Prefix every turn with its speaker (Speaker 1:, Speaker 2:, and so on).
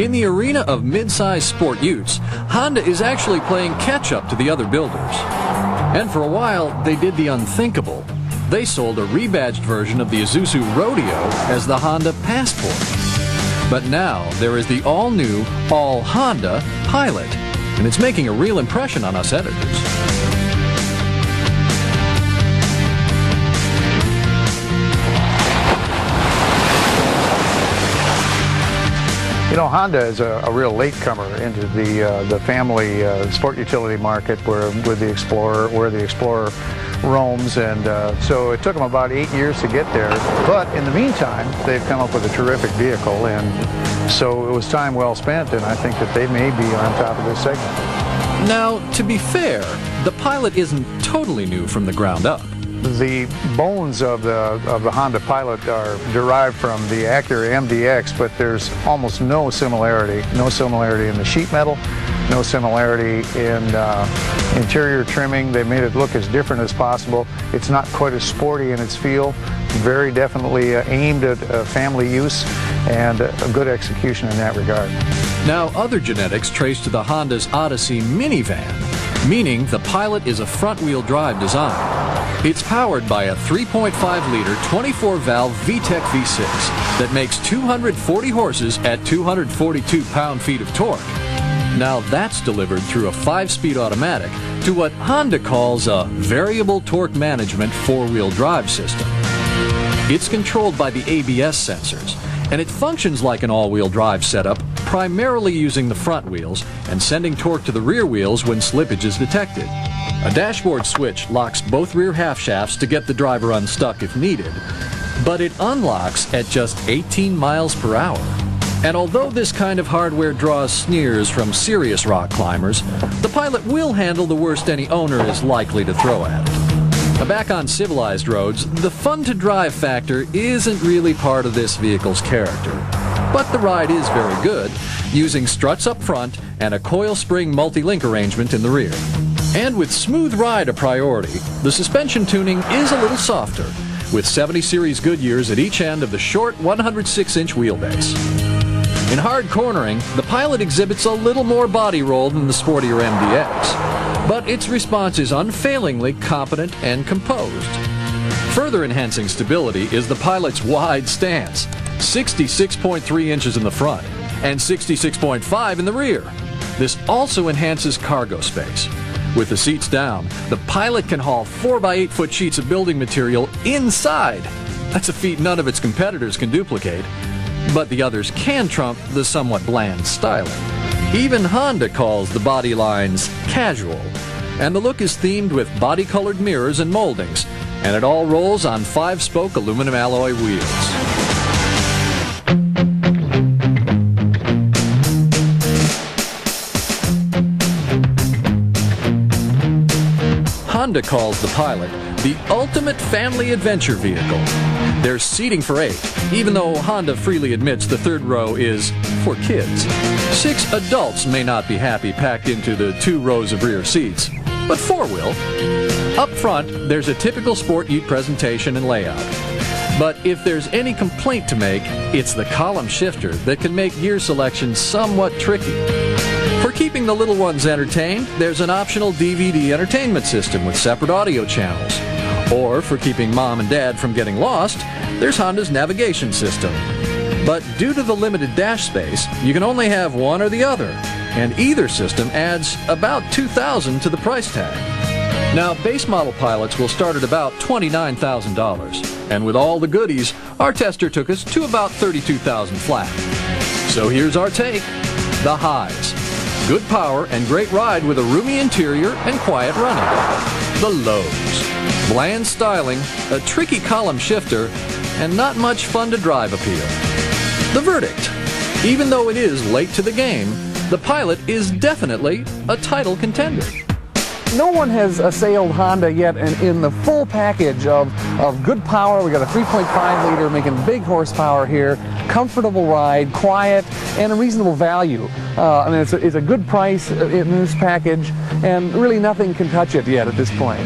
Speaker 1: In the arena of mid-size sport utes, Honda is actually playing catch-up to the other builders. And for a while, they did the unthinkable. They sold a rebadged version of the Isuzu Rodeo as the Honda Passport. But now, there is the all-new, all-Honda Pilot, and it's making a real impression on us editors.
Speaker 2: You know, Honda is a real latecomer into the family sport utility market with the Explorer, where the Explorer roams, and so it took them about 8 years to get there. But in the meantime, they've come up with a terrific vehicle, and so it was time well spent, and I think that they may be on top of this segment.
Speaker 1: Now, to be fair, the Pilot isn't totally new from the ground up.
Speaker 2: The bones of the Honda Pilot are derived from the Acura MDX, but there's almost no similarity. No similarity in the sheet metal, no similarity in interior trimming. They made it look as different as possible. It's not quite as sporty in its feel. Very definitely aimed at family use, and a good execution in that regard.
Speaker 1: Now, other genetics trace to the Honda's Odyssey minivan, meaning the Pilot is a front-wheel drive design. It's powered by a 3.5-liter 24-valve VTEC V6 that makes 240 horses at 242 pound-feet of torque. Now that's delivered through a 5-speed automatic to what Honda calls a variable torque management 4-wheel drive system. It's controlled by the ABS sensors, and it functions like an all-wheel drive setup, primarily using the front wheels and sending torque to the rear wheels when slippage is detected. A dashboard switch locks both rear half shafts to get the driver unstuck if needed, but it unlocks at just 18 miles per hour. And although this kind of hardware draws sneers from serious rock climbers, the Pilot will handle the worst any owner is likely to throw at it. Back on civilized roads, the fun-to-drive factor isn't really part of this vehicle's character. But the ride is very good, using struts up front and a coil spring multi-link arrangement in the rear. And with smooth ride a priority, the suspension tuning is a little softer, with 70 series Goodyears at each end of the short 106-inch wheelbase. In hard cornering, the Pilot exhibits a little more body roll than the sportier MDX, but its response is unfailingly competent and composed. Further enhancing stability is the Pilot's wide stance, 66.3 inches in the front and 66.5 in the rear. This also enhances cargo space. With the seats down, the Pilot can haul 4x8-foot sheets of building material inside. That's a feat none of its competitors can duplicate. But the others can trump the somewhat bland styling. Even Honda calls the body lines casual, and the look is themed with body-colored mirrors and moldings, and it all rolls on 5-spoke aluminum alloy wheels. Honda calls the Pilot the ultimate family adventure vehicle. There's seating for 8, even though Honda freely admits the third row is for kids. 6 adults may not be happy packed into the 2 rows of rear seats, but 4 will. Up front, there's a typical sport ute presentation and layout. But if there's any complaint to make, it's the column shifter that can make gear selection somewhat tricky. For keeping the little ones entertained, there's an optional DVD entertainment system with separate audio channels. Or for keeping mom and dad from getting lost, there's Honda's navigation system. But due to the limited dash space, you can only have one or the other, and either system adds about $2,000 to the price tag. Now, base model Pilots will start at about $29,000, and with all the goodies, our tester took us to about $32,000 flat. So here's our take: the highs. Good power and great ride with a roomy interior and quiet running. The lows. Bland styling, a tricky column shifter, and not much fun to drive appeal. The verdict. Even though it is late to the game, the Pilot is definitely a title contender.
Speaker 3: No one has assailed Honda yet in the full package of good power. We got a 3.5 liter making big horsepower here, comfortable ride, quiet, and a reasonable value. I mean, it's a good price in this package, and really nothing can touch it yet at this point.